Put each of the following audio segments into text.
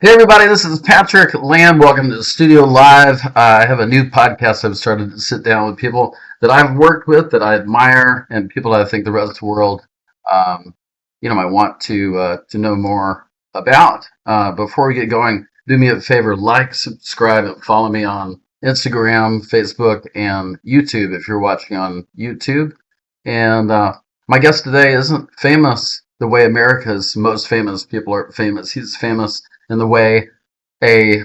Hey everybody, this is Patrick Lamb. Welcome to the studio live. I have a new podcast. I've started to sit down with people that I've worked with, that I admire, and people that I think the rest of the world, um, might want to know more about. Before we get going, do me a favor: like, subscribe, and follow me on Instagram, Facebook, and YouTube if you're watching on YouTube. And my guest today isn't famous the way America's most famous people are famous. He's famous in the way a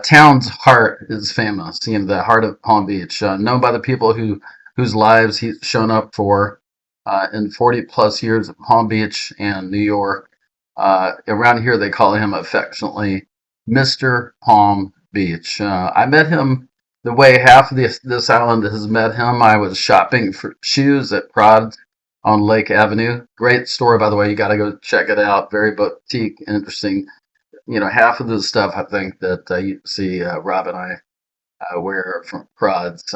town's heart is famous, the heart of Palm Beach, known by the people whose lives he's shown up for in 40 plus years at Palm Beach and New York. Around here, they call him affectionately Mr. Palm Beach. I met him the way half of this island has met him. I was shopping for shoes at Prod on Lake Avenue. Great store, by the way. You got to go check it out. Very boutique, interesting. Half of the stuff I think that you see Rob and I wear from Prods.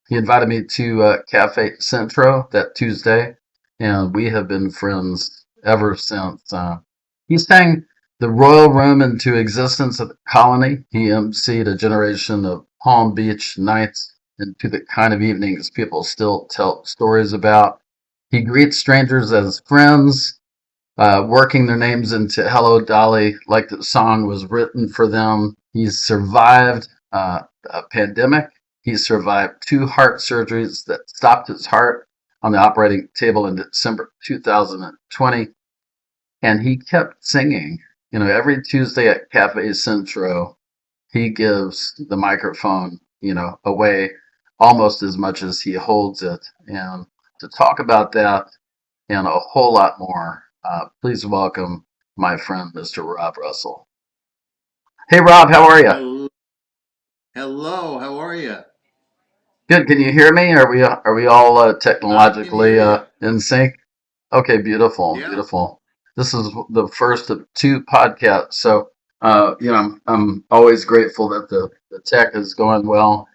He invited me to Cafe Centro that Tuesday, and we have been friends ever since. He sang the Royal Room into existence at the Colony. He emceed a generation of Palm Beach nights into the kind of evenings people still tell stories about. He greets strangers as friends, working their names into Hello Dolly like the song was written for them. He's survived a pandemic. He survived 2 heart surgeries that stopped his heart on the operating table in December 2020. And he kept singing. Every Tuesday at Cafe Centro, he gives the microphone, away almost as much as he holds it. And to talk about that and a whole lot more, please welcome my friend, Mr. Rob Russell. Hey, Rob, how are you? Hello, hello. How are you? Good. Can you hear me? Are we all I can technologically hear you. in sync? Okay, beautiful, Yeah. beautiful. This is the first of 2 podcasts, so I'm always grateful that the tech is going well.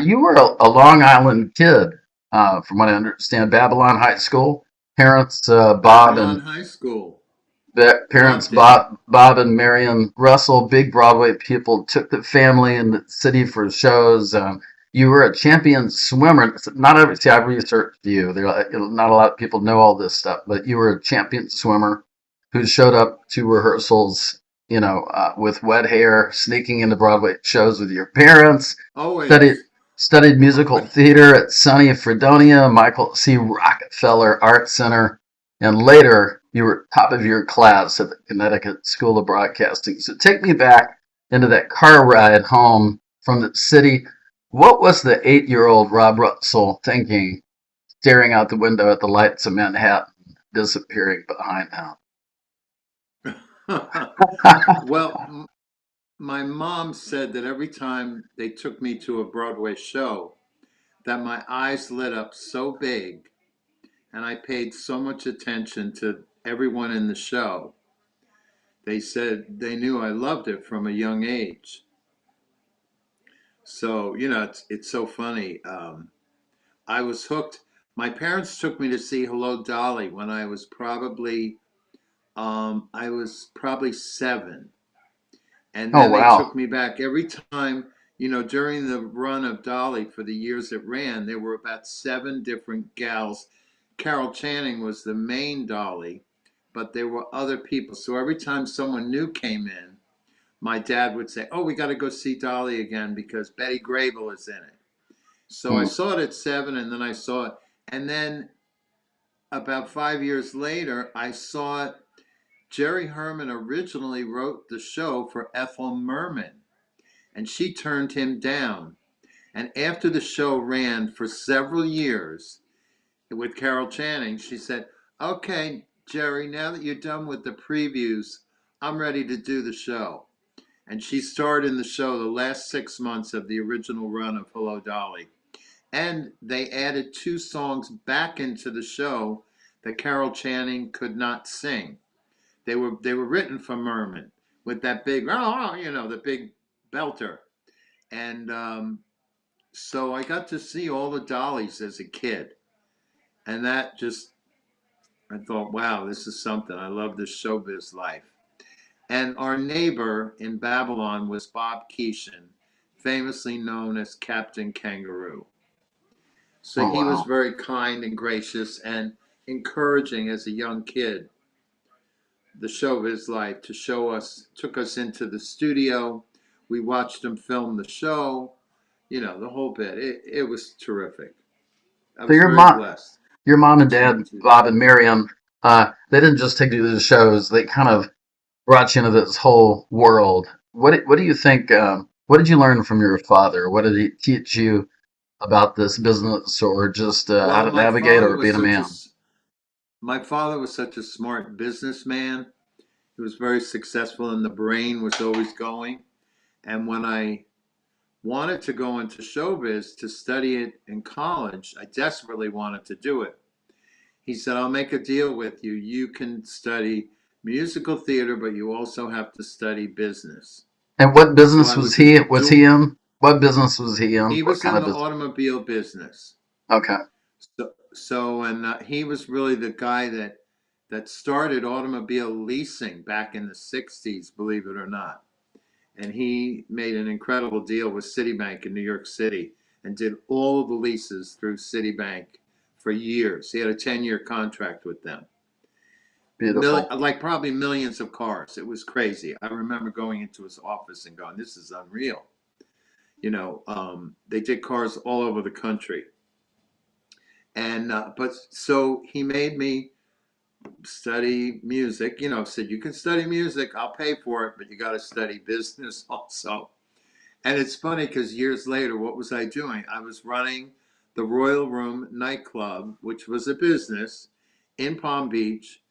You were a Long Island kid, from what I understand, Babylon High School. Parents Bob Babylon and High School. Parents Loved it. Bob and Marion Russell, big Broadway people, took the family in the city for shows. You were a champion swimmer. Not every see, I've researched you. Not a lot of people know all this stuff, but you were a champion swimmer who showed up to rehearsals, with wet hair, sneaking into Broadway shows with your parents. Studied Always. studied musical theater at SUNY Fredonia, Michael C. Rockefeller Art Center, and later you were top of your class at the Connecticut School of Broadcasting. So take me back into that car ride home from the city. What was the 8-year-old Rob Russell thinking, staring out the window at the lights of Manhattan disappearing behind him? Well, my mom said that every time they took me to a Broadway show, that my eyes lit up so big and I paid so much attention to everyone in the show. They said they knew I loved it from a young age. So, it's so funny. I was hooked. My parents took me to see Hello Dolly when I was probably 7. And Oh then they wow! took me back every time, during the run of Dolly for the years it ran, there were about 7 different gals. Carol Channing was the main Dolly, but there were other people. So every time someone new came in, my dad would say, "Oh, we got to go see Dolly again because Betty Grable is in it." So I Hmm. saw it at 7, and then I saw it. And then about 5 years later, I saw it. Jerry Herman originally wrote the show for Ethel Merman, and she turned him down. And after the show ran for several years with Carol Channing, she said, "Okay, Jerry, now that you're done with the previews, I'm ready to do the show. And she starred in the show the last 6 months of the original run of Hello Dolly. And they added two songs back into the show that Carol Channing could not sing. They were written for Merman with that big, oh, the big belter. And so I got to see all the Dollies as a kid. And that just, I thought, wow, this is something. I love this showbiz life. And our neighbor in Babylon was Bob Keeshan, famously known as Captain Kangaroo. So Oh he was wow. very kind and gracious and encouraging as a young kid. The show of his life to show us, took us into the studio. We watched him film the show, the whole bit. It was terrific. I So was very blessed your mom and to dad, do Bob that. and Miriam, they didn't just take you to the shows. They kind of brought you into this whole world. What do you think? What did you learn from your father? What did he teach you about this business, or just how Well, to navigate, or being a man? my father was such a smart businessman. He was very successful, and the brain was always going. And when I wanted to go into showbiz to study it in college, I desperately wanted to do it. He said, I'll make a deal with you. You can study musical theater, but you also have to study business. And what So business I was was in he in? What business was he in? he What was kind in of the business? automobile business. Okay, And he was really the guy that started automobile leasing back in the 60s, believe it or not. And he made an incredible deal with Citibank in New York City and did all of the leases through Citibank for years. He had a 10-year contract with them. beautiful. Like probably millions of cars. It was crazy. I remember going into his office and going, "This is unreal." They did cars all over the country, and but so he made me study music. Said you can study music, I'll pay for it, but you got to study business also. And it's funny because years later, what was I doing? I was running the Royal Room nightclub, which was a business in Palm Beach.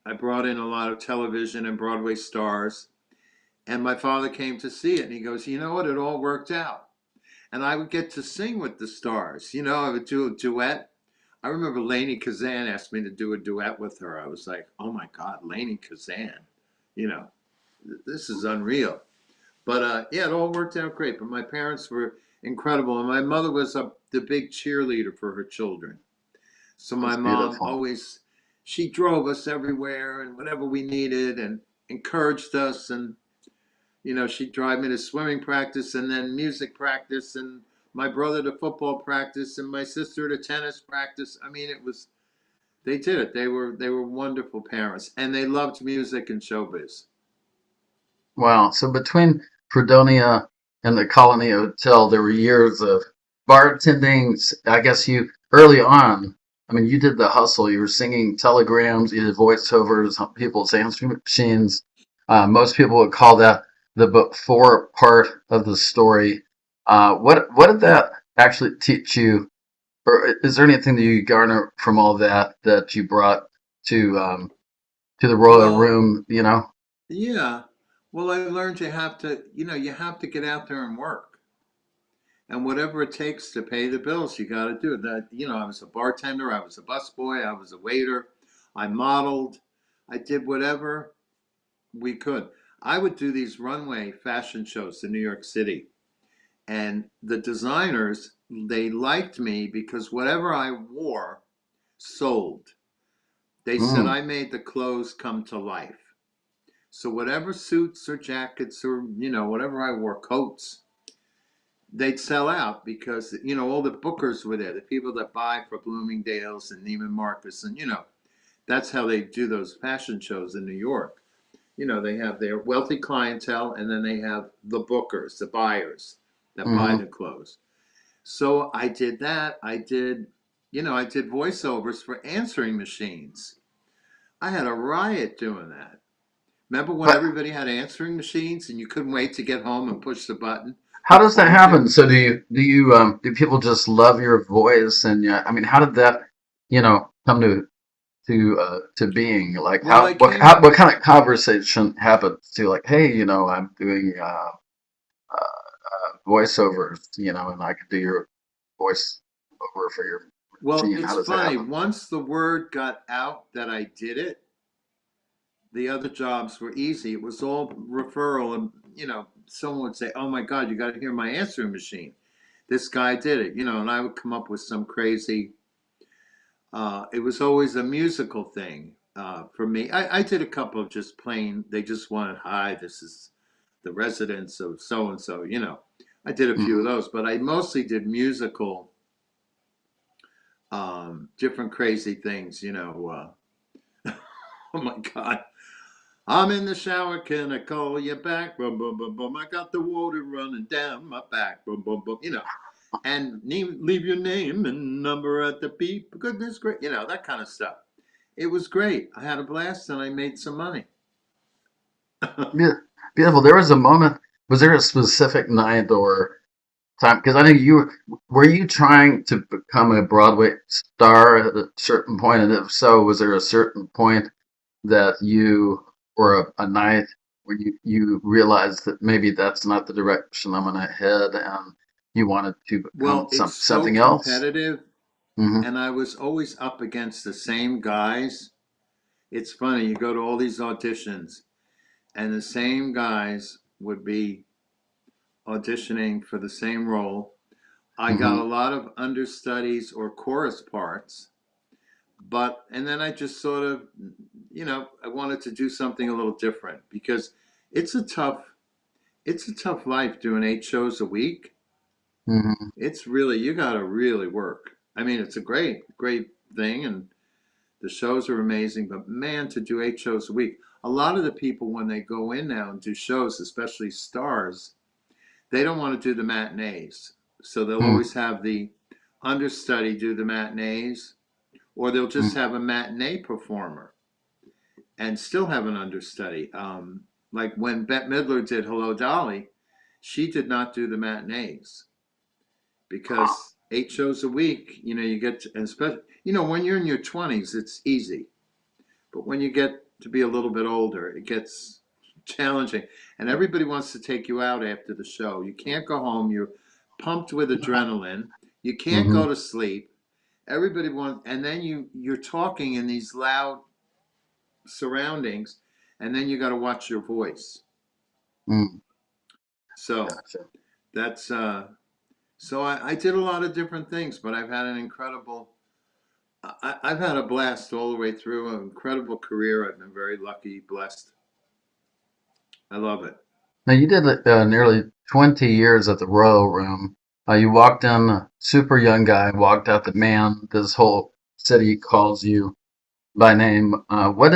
I brought in a lot of television and Broadway stars. And my father came to see it, and he goes, "You know what? It all worked out." And I would get to sing with the stars. I would do a duet. I remember Lainey Kazan asked me to do a duet with her. I was like, "Oh my God, Lainey Kazan! You know, this is unreal." But yeah, it all worked out great. But my parents were incredible, and my mother was the big cheerleader for her children. So my That's mom beautiful. always, she drove us everywhere and whatever we needed, and encouraged us. And she'd drive me to swimming practice and then music practice, and my brother to football practice, and my sister to tennis practice. I mean, they did it. They were wonderful parents, and they loved music and showbiz. Wow. So between Fredonia and the Colony Hotel, there were years of bartending. I guess you early on. I mean, you did the hustle. You were singing telegrams. You did voiceovers on people's answering machines. Most people would call that the before part of the story. What did that actually teach you, or is there anything that you garner from all that that you brought to the royal Well, room? You know. yeah. Well, I learned you have to get out there and work. And whatever it takes to pay the bills, you got to do it. I was a bartender, I was a busboy, I was a waiter, I modeled, I did whatever we could. I would do these runway fashion shows in New York City. And the designers, they liked me because whatever I wore sold. They said Mm. I made the clothes come to life. So whatever suits or jackets or whatever I wore, coats, they'd sell out because all the bookers were there, the people that buy for Bloomingdale's and Neiman Marcus, and that's how they do those fashion shows in New York. They have their wealthy clientele, and then they have the bookers, the buyers that buy Hmm. the clothes. So I did that. I did voiceovers for answering machines. I had a riot doing that. Remember when But everybody had answering machines and you couldn't wait to get home and push the button how who does that called happen? you? So do people just love your voice? And yeah, I mean, how did that come to to being? Like Well, I came how up. what kind of conversation happens to like, hey, I'm doing voiceovers, and I could do your voice over for your Well, machine. How it's does that funny. happen? Once the word got out that I did it, the other jobs were easy. It was all referral, and someone would say, "Oh my God, you got to hear my answering machine. This guy did it," and I would come up with some crazy. It was always a musical thing for me. I did a couple of just plain. They just wanted, "Hi, this is the residence of so and so." I did a few of Hmm. those, but I mostly did musical, different crazy things. Oh my God. I'm in the shower, can I call you back? Boom, boom, boom, boom. I got the water running down my back. Boom, boom, boom. And leave your name and number at the beep. Goodness great. That kind of stuff. It was great. I had a blast and I made some money. Beautiful. There was a moment. Was there a specific night or time? Because I know were you trying to become a Broadway star at a certain point, and if so, was there a certain point that you or a night when you realized that maybe that's not the direction I'm going to head, and you wanted to become Well, it's so something else? competitive, Hmm. and I was always up against the same guys. It's funny, you go to all these auditions, and the same guys would be auditioning for the same role. I got Hmm. a lot of understudies or chorus parts, and then I just sort of, I wanted to do something a little different because it's a tough, it's a tough life doing 8 shows a week. Hmm. It's really, you got to really work. I mean, it's a great, great thing, and the shows are amazing, but man, to do 8 shows a week. A lot of the people, when they go in now and do shows, especially stars, they don't want to do the matinees. So they'll always have the understudy do the matinees, or they'll just Hmm. have a matinee performer and still have an understudy. Like when Bette Midler did Hello Dolly, she did not do the matinees because 8 shows a week, you get to, especially, when you're in your 20s, it's easy. But when you get to be a little bit older, it gets challenging. And everybody wants to take you out after the show. You can't go home. You're pumped with adrenaline. You can't Hmm. go to sleep. Everybody wants, and then you're talking in these loud surroundings, and then you got to watch your voice. Hmm. So Gotcha. that's so I did a lot of different things, but I've had an incredible. I've had a blast all the way through. An incredible career. I've been very lucky, blessed. I love it. Now you did nearly 20 years at the Royal Room. You walked in, a super young guy, walked out the man. This whole city calls you by name. What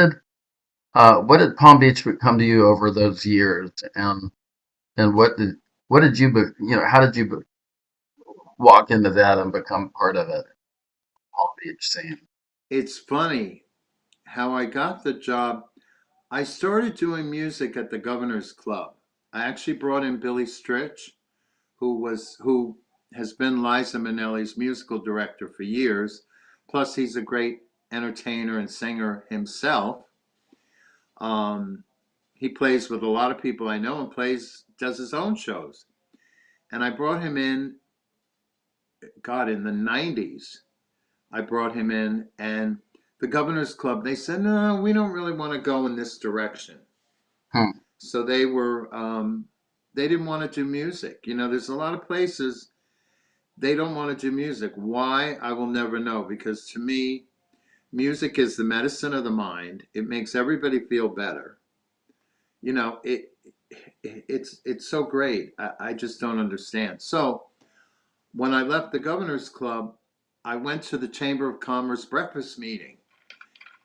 did Palm Beach become to you over those years, and what did how did you walk into that and become part of it? Palm Beach scene. It's funny how I got the job. I started doing music at the Governor's Club. I actually brought in Billy Stritch, who has been Liza Minnelli's musical director for years. Plus, he's a great entertainer and singer himself. Um, he plays with a lot of people I know and does his own shows. And I brought him in, God, in the 90s. I brought him in, and the Governor's Club, they said, no, we don't really want to go in this direction. Hmm. So they didn't want to do music. There's a lot of places they don't want to do music. Why? I will never know, because to me, music is the medicine of the mind. It makes everybody feel better. You know, it it's so great. I just don't understand. So when I left the Governor's Club, I went to the Chamber of Commerce breakfast meeting,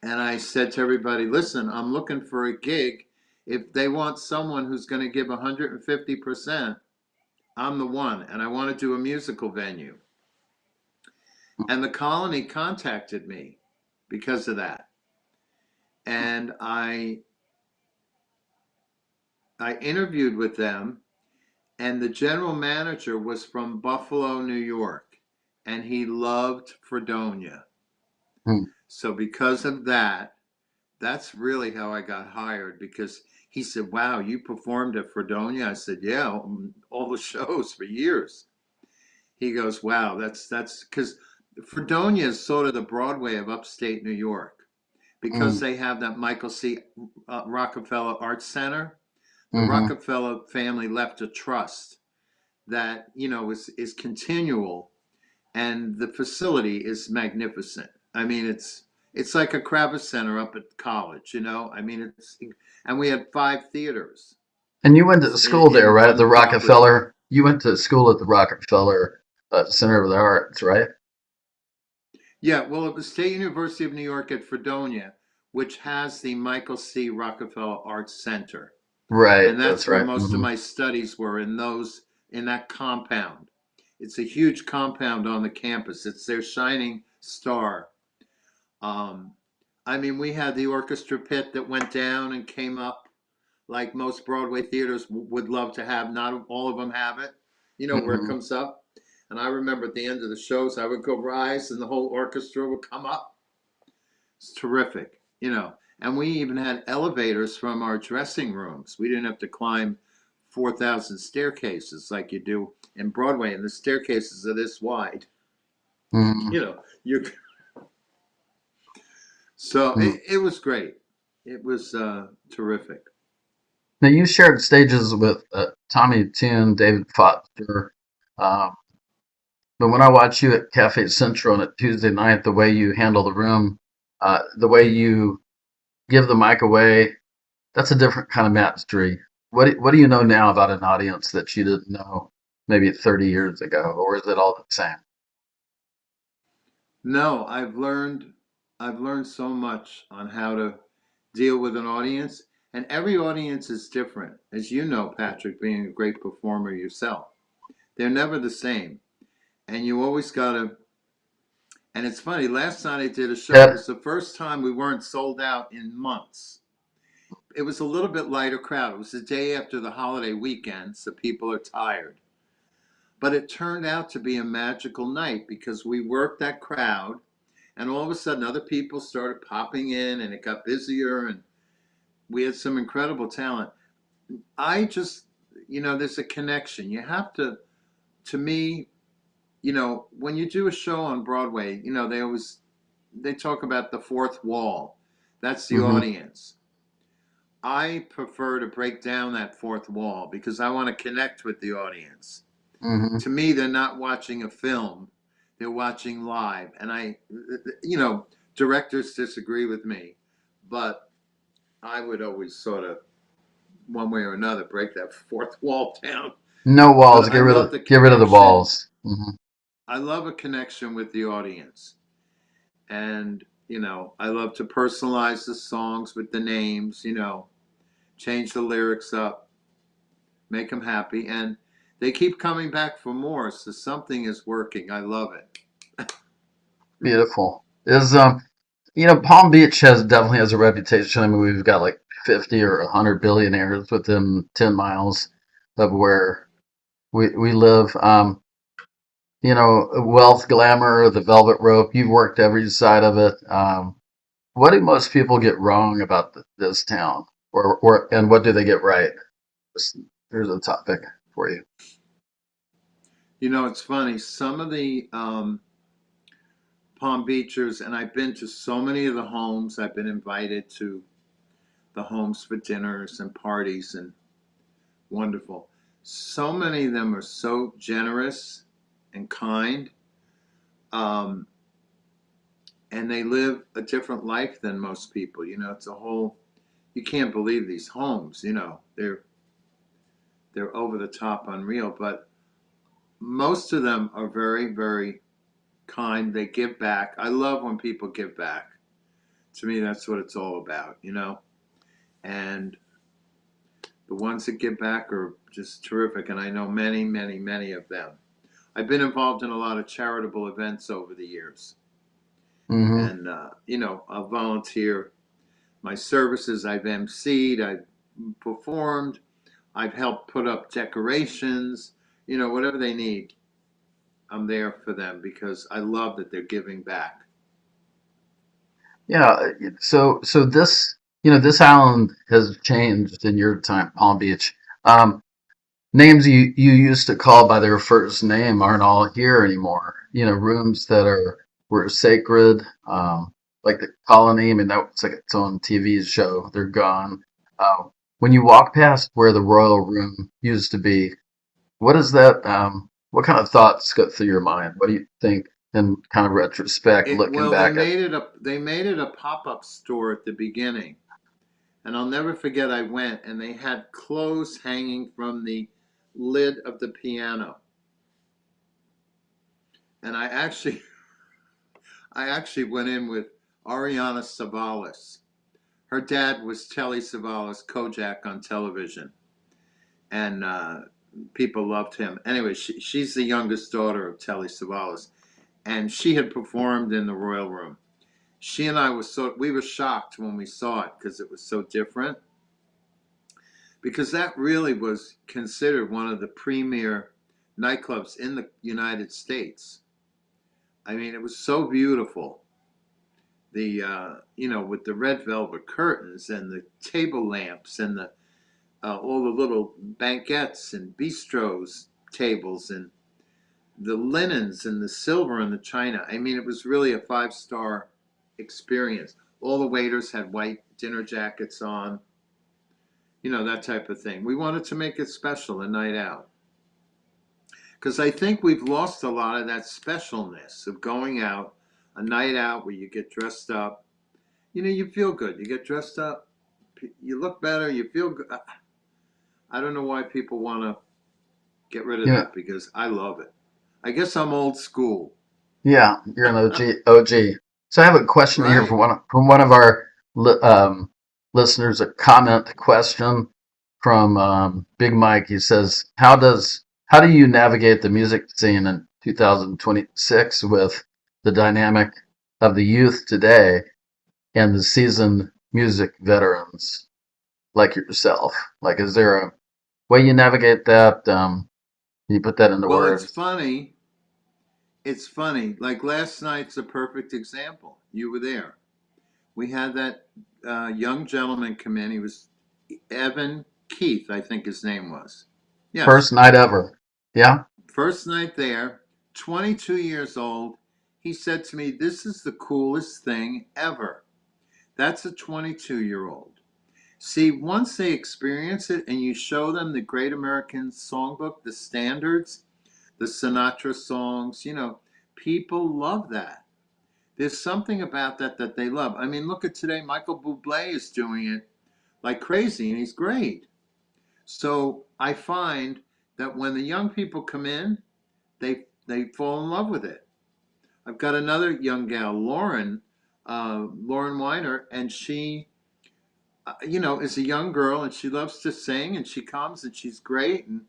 and I said to everybody, listen, I'm looking for a gig. If they want someone who's going to give 150%, I'm the one, and I want to do a musical venue. And the Colony contacted me because of that. And I interviewed with them, and the general manager was from Buffalo, New York, and he loved Fredonia. Hmm. So because of that, that's really how I got hired, because he said, "Wow, you performed at Fredonia?" I said, "Yeah, all the shows for years." He goes, "Wow, that's because Fredonia is sort of the Broadway of upstate New York, because Mm, they have that Michael C. Rockefeller Arts Center. The mm-hmm. Rockefeller family left a trust that is continual, and the facility is magnificent. I mean, it's like a Kravis Center up at college. I mean, and we had 5 theaters And you went to school there, in right? At one the property. Rockefeller. You went to school at the Rockefeller Center of the Arts, right? Yeah, well, it was State University of New York at Fredonia, which has the Michael C. Rockefeller Arts Center, Right. and That's that's where right. most of my studies were, in that compound. It's a huge compound on the campus. It's their shining star. Um, I mean, we had the orchestra pit that went down and came up, like most Broadway theaters would love to have. Not all of them have it, where it Mm-hmm. comes up. And I remember at the end of the shows, I would go rise and the whole orchestra would come up. It's terrific. And we even had elevators from our dressing rooms. We didn't have to climb 4,000 staircases like you do in Broadway, and the staircases are this wide. Mm-hmm. You so it was great. It was terrific. Now you shared stages with Tommy Tune, David Foster, um, but when I watch you at Cafe Central on a Tuesday night, the way you handle the room, the way you give the mic away, that's a different kind of mastery. What do you know now about an audience that you didn't know maybe 30 years ago, or is it all the same? No, I've learned so much on how to deal with an audience, and every audience is different. As you know, Patrick, being a great performer yourself. They're never the same. And you always got to and it's funny, last night I did a show. It That was the first time we weren't sold out in months. It was a little bit lighter crowd. It was the day after the holiday weekend, so people are tired. But it turned out to be a magical night because we worked that crowd, and all of a sudden other people started popping in, and it got busier, and we had some incredible talent. I just, there's a connection. You have to me, when you do a show on Broadway, they talk about the fourth wall. That's the hmm audience. I prefer to break down that fourth wall because I want to connect with the audience. hmm To me, they're not watching a film, they're watching live. And you know, directors disagree with me, but I would always sort of, one way or another, break that fourth wall down. No walls. But I love the Get rid of the connection. walls. Hmm I love a connection with the audience. And, I love to personalize the songs with the names, change the lyrics up, make them happy. And they keep coming back for more. So something is working. I love it. Beautiful. Is Palm Beach has definitely has a reputation. I mean, we've got like 50 or 100 billionaires within 10 miles of where we live. Wealth, glamour, the velvet rope. You've worked every side of it. What do most people get wrong about this town, or and what do they get right? Here's a topic for you. It's funny. Some of the Palm Beachers, and I've been to so many of the homes, I've been invited to the homes for dinners and parties, and wonderful. So many of them are so generous and kind. Um, and they live a different life than most people. It's a whole, you can't believe these homes. They're over the top unreal, but most of them are very, very kind. They give back. I love when people give back. To me, that's what it's all about. And the ones that give back are just terrific, and I know many, many, many of them. I've been involved in a lot of charitable events over the years, Hmm and I'll volunteer my services. I've emceed, I've performed, I've helped put up decorations, whatever they need. I'm there for them because I love that they're giving back. Yeah. So this, this island has changed in your time, Palm Beach. Um, Names you used to call by their first name aren't all here anymore. Rooms that were sacred, like the Colony. I mean, that was like its own TV show. They're gone. Uh, when you walk past where the Royal Room used to be, what is that? What kind of thoughts go through your mind? What do you think in kind of retrospect, It looking well, they back at? made it a pop-up store at the beginning. And I'll never forget, I went and they had clothes hanging from the lid of the piano. And I actually went in with Ariana Savalas. Her dad was Telly Savalas, Kojak on television, and people loved him. Anyway, she's the youngest daughter of Telly Savalas, and she had performed in the Royal Room. She and I we were shocked when we saw it because it was so different. Because that really was considered one of the premier nightclubs in the United States. I mean, it was so beautiful. The with the red velvet curtains and the table lamps and the all the little banquettes and bistros tables and the linens and the silver and the china. I mean, it was really a five-star experience. All the waiters had white dinner jackets on, that type of thing. We wanted to make it special, a night out. Because I think we've lost a lot of that specialness of going out, a night out where you get dressed up. You feel good. You get dressed up, you look better, you feel good. I don't know why people want to get rid of Yeah, that because I love it. I guess I'm old school, yeah, you're an OG. OG. So I have a question here right? from one of our listeners, a comment question from Big Mike. He says, how do you navigate the music scene in 2026 with the dynamic of the youth today and the seasoned music veterans like yourself? Like, is there a way you navigate that? Can you put that into Well, it's words? funny. It's funny. Like last night's a perfect example. You were there. We had that young gentleman come in. He was Evan Keith, I think his name was. Yes. First night ever. Yeah. First night there, 22 years old. He said to me, "This is the coolest thing ever." That's a 22-year-old. See, once they experience it and you show them the Great American Songbook, the standards, the Sinatra songs, people love that. There's something about that they love. I mean, look at today, Michael Bublé is doing it like crazy and he's great. So I find that when the young people come in, they fall in love with it. I've got another young gal, Lauren Weiner, and she, is a young girl and she loves to sing and she comes and she's great and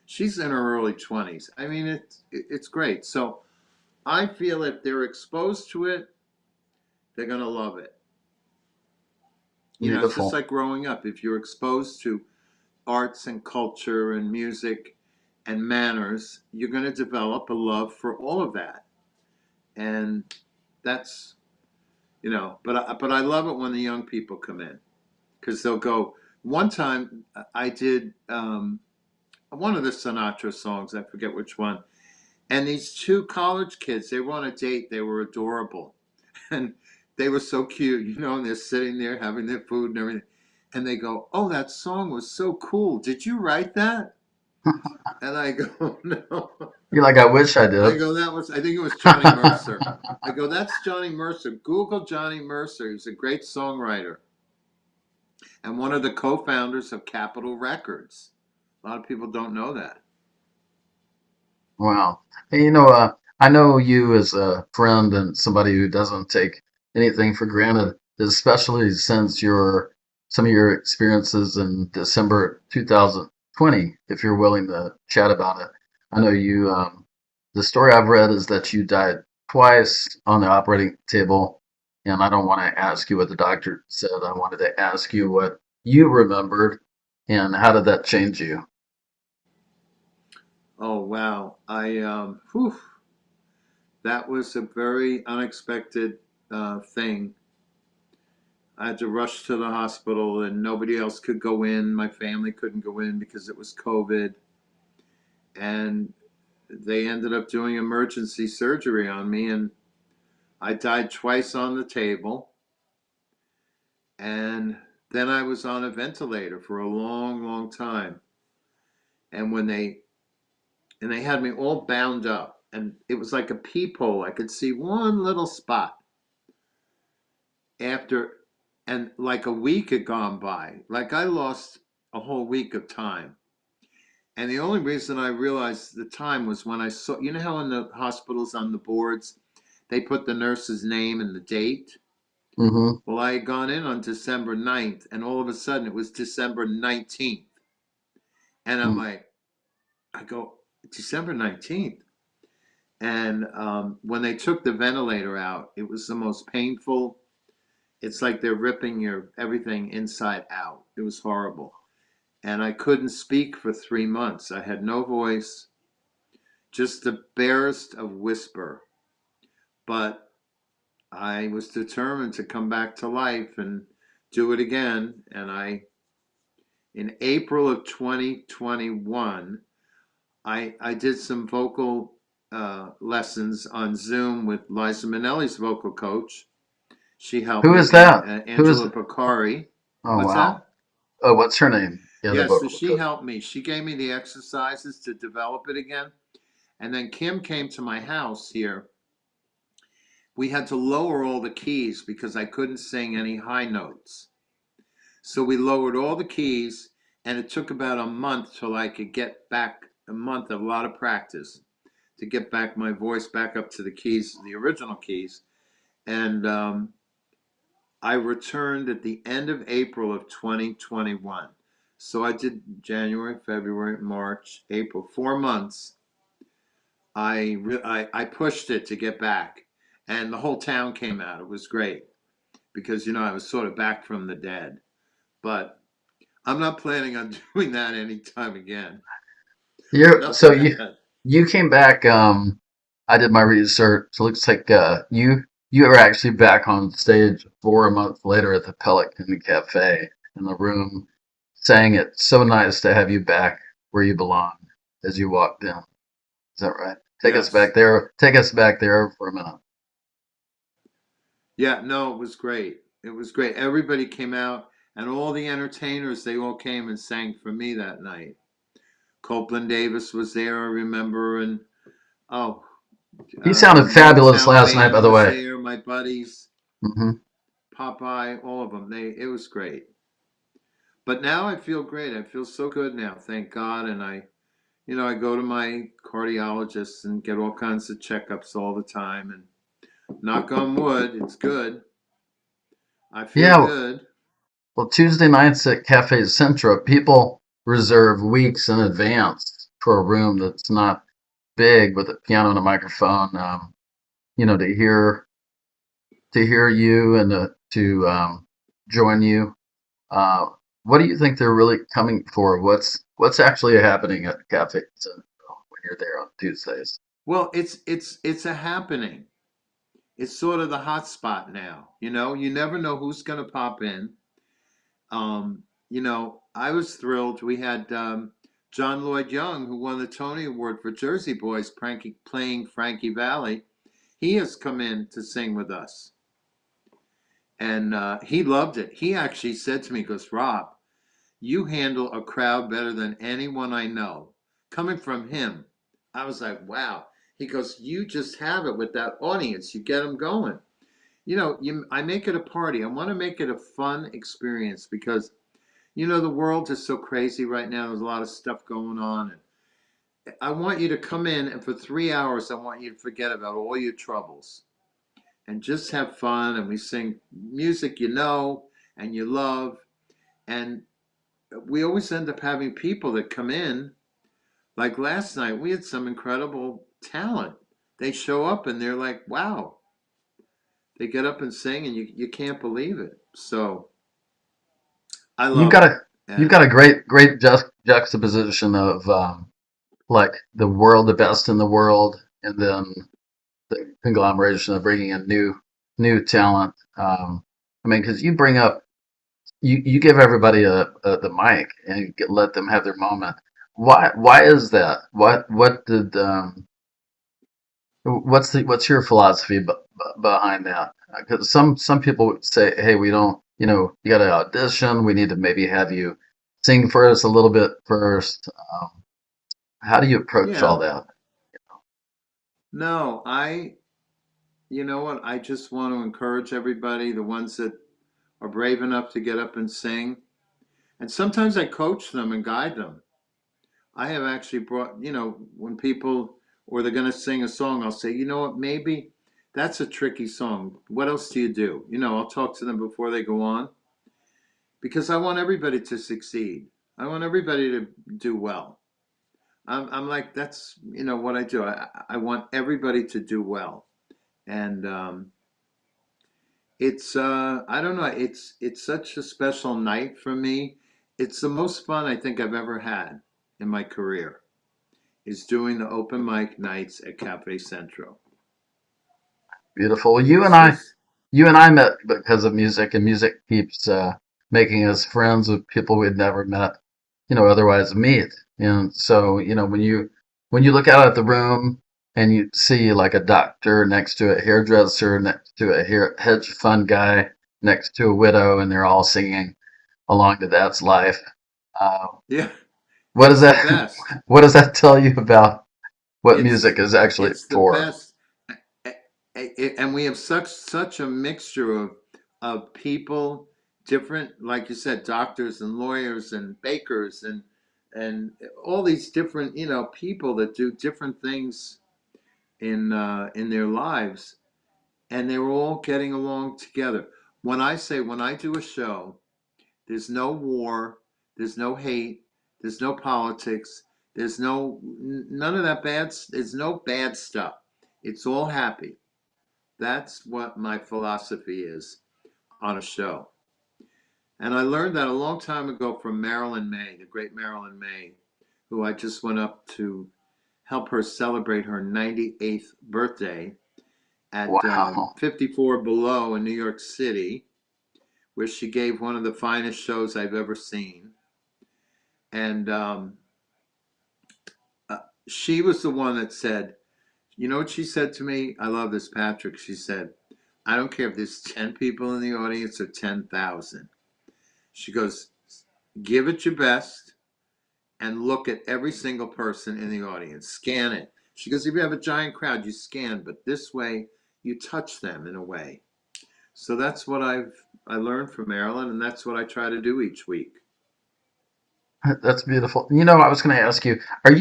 she's in her early 20s. I mean, it's great. So I feel if they're exposed to it, they're going to love it. It's just Beautiful. like growing up. If you're exposed to arts and culture and music and manners, you're going to develop a love for all of that. And that's, but I love it when the young people come in because they'll go. One time I did one of the Sinatra songs, I forget which one. And these two college kids, they were on a date, they were adorable. And they were so cute, and they're sitting there having their food and everything. And they go, "Oh, that song was so cool. Did you write that?" And I go, "No." You're like, I wish I did. I go, I think it was Johnny Mercer. I go, "That's Johnny Mercer. Google Johnny Mercer. He's a great songwriter and one of the co founders of Capitol Records." A lot of people don't know that. Wow. Hey, I know you as a friend and somebody who doesn't take anything for granted, especially since some of your experiences in December 2020, if you're willing to chat about it. I know the story I've read is that you died twice on the operating table, and I don't want to ask you what the doctor said. I wanted to ask you what you remembered and how did that change you? Oh, wow. That was a very unexpected thing. I had to rush to the hospital, and nobody else could go in. My family couldn't go in because it was COVID. And they ended up doing emergency surgery on me, and I died twice on the table. And then I was on a ventilator for a long, long time. And they had me all bound up, and it was like a peephole. I could see one little spot after, and like a week had gone by. Like I lost a whole week of time. And the only reason I realized the time was when I saw, you know how in the hospitals on the boards, they put the nurse's name and the date? Hmm. Well, I had gone in on December 9th, and all of a sudden it was December 19th. And I'm like, I go, December 19th. And when they took the ventilator out, it was the most painful. It's like they're ripping your everything inside out. It was horrible. And I couldn't speak for 3 months. I had no voice, just the barest of whisper. But I was determined to come back to life and do it again. And in April of 2021, I did some vocal lessons on Zoom with Liza Minnelli's vocal coach. She helped Who me, is that? Who is? Angela Picari. Oh What's wow. that? Oh, what's her name? Yeah, the Yeah, so vocal she coach. helped me. She gave me the exercises to develop it again. And then Kim came to my house here. We had to lower all the keys because I couldn't sing any high notes. So we lowered all the keys, and it took about a month till I could get back, a month of a lot of practice to get back my voice back up to the keys, the original keys. And I returned at the end of April of 2021. So I did January, February, March, April, 4 months. I pushed it to get back, and the whole town came out. It was great because I was sort of back from the dead. But I'm not planning on doing that anytime again. You Enough so of you that. you came back. I did my research. It looks like you were actually back on stage for a month later at the Pelican Cafe in the room, saying it's so nice to have you back where you belong as you walked in. Is that right? Take us back Yes. there. Take us back there for a minute. Yeah, no, it was great. It was great. Everybody came out, and all the entertainers, they all came and sang for me that night. Copeland Davis was there, I remember, and oh, You sounded fabulous Longtime last night, by Band the was way. there, my buddies, Hmm. Popeye, all of them. It was great. But now I feel great. I feel so good now, thank God. And I go to my cardiologist and get all kinds of checkups all the time. And knock on wood, it's good. I feel Yeah. good. Well, Tuesday nights at Cafe Centra, people reserve weeks in advance for a room that's not big with a piano and a microphone. To hear you and to join you. Uh, what do you think they're really coming for? What's actually happening at Cafe Centra when you're there on Tuesdays? Well, it's a happening. It's sort of the hot spot now. You never know who's going to pop in. I was thrilled. We had John Lloyd Young, who won the Tony Award for Jersey Boys, playing Frankie Valli. He has come in to sing with us, and he loved it. He actually said to me, he goes, Rob, you handle a crowd better than anyone I know. Coming from him, I was like, wow. He goes, you just have it with that audience. You get them going. I make it a party. I want to make it a fun experience because the world is so crazy right now. There's a lot of stuff going on. And I want you to come in, and for 3 hours, I want you to forget about all your troubles and just have fun. And we sing music and you love. And we always end up having people that come in. Like last night, we had some incredible talent. They show up and they're like, wow. They get up and sing, and you can't believe it. So I You've love got it. a you've got And a great juxtaposition of like the world, the best in the world, and then the conglomeration of bringing in new talent. I mean, because you bring up you give everybody the mic and let them have their moment. Why is that? What did what's your philosophy behind that? Because some people would say, hey, we don't, you got to audition. We need to maybe have you sing for us a little bit first. How do you approach all Yeah. that? No, you know what? I just want to encourage everybody, the ones that are brave enough to get up and sing. And sometimes I coach them and guide them. I have actually brought, when people, or they're going to sing a song, I'll say, you know what, maybe that's a tricky song. What else do you do? I'll talk to them before they go on because I want everybody to succeed. I want everybody to do well. I'm like, that's, what I do. I want everybody to do well. And I don't know, it's such a special night for me. It's the most fun I think I've ever had in my career is doing the open mic nights at Cafe Centro. Beautiful. Well, It's just, you and I met because of music, and music keeps making us friends with people we'd never met, otherwise meet. And so, when you look out at the room and you see like a doctor next to a hairdresser, next to a hedge fund guy, next to a widow, and they're all singing along to "That's Life." Uh, yeah, what does it's the that best. what does that tell you about what It's music is actually it's the for? best. And we have such a mixture of people, different, like you said, doctors and lawyers and bakers and all these different, people that do different things in their lives, and they're all getting along together. When I do a show, there's no war, there's no hate, there's no politics, there's none of that there's no bad stuff. It's all happy. That's what my philosophy is on a show. And I learned that a long time ago from Marilyn May, the great Marilyn May, who I just went up to help her celebrate her 98th birthday at Wow. 54 Below in New York City, where she gave one of the finest shows I've ever seen. And uh, she was the one that said, you know what she said to me? I love this, Patrick. She said, I don't care if there's 10 people in the audience or 10,000. She goes, give it your best and look at every single person in the audience. Scan it. She goes, if you have a giant crowd, you scan, but this way you touch them in a way. So that's what I learned from Marilyn, and that's what I try to do each week. That's beautiful. I was going to ask you, are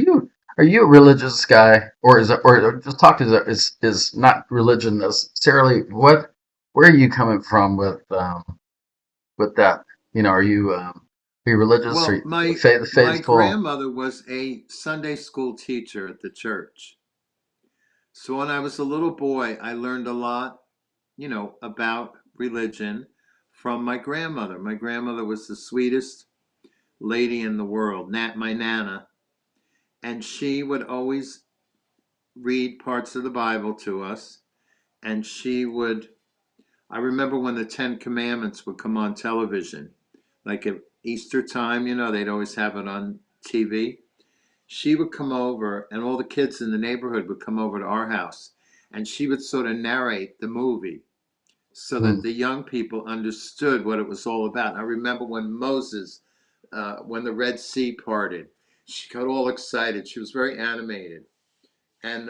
you a religious guy, or is it, or just talk to is not religion necessarily? Where are you coming from with that? Are you religious or Well, my faithful? grandmother was a Sunday school teacher at the church. So when I was a little boy, I learned a lot, about religion from my grandmother. My grandmother was the sweetest lady in the world, my nana, and she would always read parts of the Bible to us. And I remember when the Ten Commandments would come on television, like at Easter time, they'd always have it on TV. She would come over, and all the kids in the neighborhood would come over to our house, and she would sort of narrate the movie so that Hmm. the young people understood what it was all about. I remember when when the Red Sea parted, she got all excited. She was very animated, and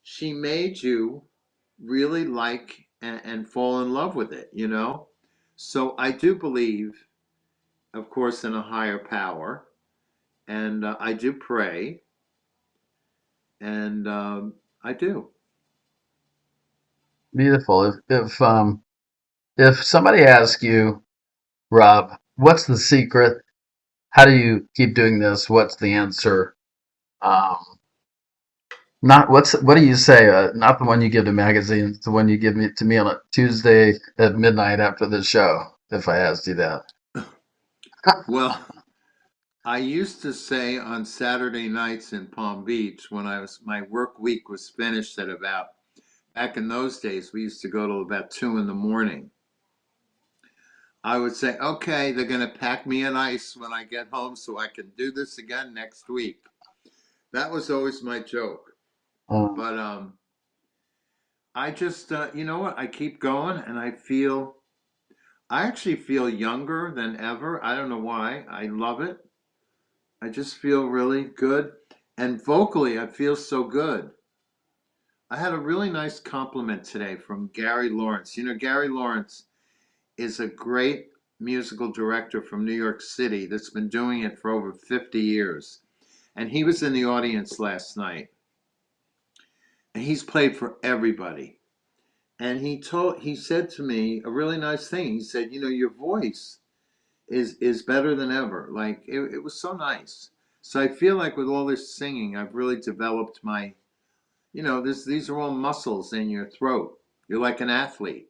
she made you really like and fall in love with it. So I do believe, of course, in a higher power, and I do pray, and I do. Beautiful. If somebody asks you, Rob, what's the secret? How do you keep doing this? What's the answer? Um, Not what do you say? Not the one you give to magazines, the one you give me to me on a Tuesday at midnight after the show. If I asked you that, Well, I used to say on Saturday nights in Palm Beach when my work week was finished at about back in those days we used to go till about 2 in the morning. I would say, okay, they're going to pack me in ice when I get home so I can do this again next week. That was always my joke. Um, But I just, you know what? I keep going and I actually feel younger than ever. I don't know why. I love it. I just feel really good. And vocally, I feel so good. I had a really nice compliment today from Gary Lawrence. You know, Gary Lawrence is a great musical director from New York City that's been doing it for over 50 years. And he was in the audience last night. And he's played for everybody. And he said to me a really nice thing. He said, "You know, your voice is better than ever." Like it was so nice. So I feel like with all this singing, I've really developed my, these are all muscles in your throat. You're like an athlete,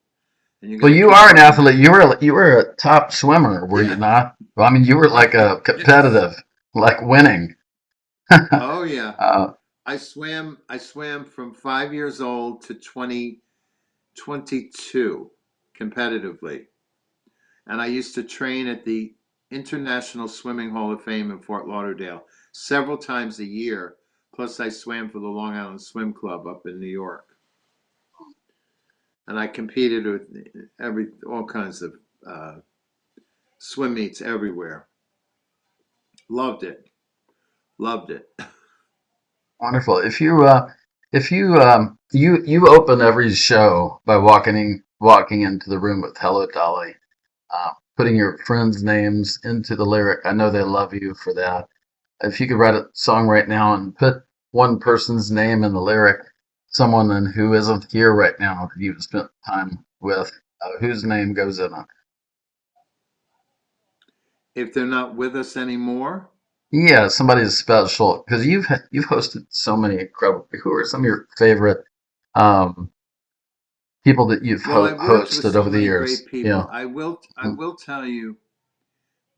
and you're well, going to you keep are an working athlete. at. You were a top swimmer, were you Yeah. not? Well, I mean, you were like a Yes. competitive, like winning. Oh yeah. uh, I swam from 5 years old to 2022 competitively. And I used to train at the International Swimming Hall of Fame in Fort Lauderdale several times a year. Plus, I swam for the Long Island Swim Club up in New York, and I competed with all kinds of uh, swim meets everywhere. Loved it, loved it. Wonderful. If you open every show by walking into the room with "Hello, Dolly," putting your friends' names into the lyric. I know they love you for that. If you could write a song right now and put one person's name in the lyric, someone who isn't here right now that you've spent time with, whose name goes in it? If they're not with us anymore, Yeah, somebody's special because you've hosted so many incredible. Who are some of your favorite um, people that you've well, I've worked with hosted so over the many years? great Yeah. people. I Mm. will tell you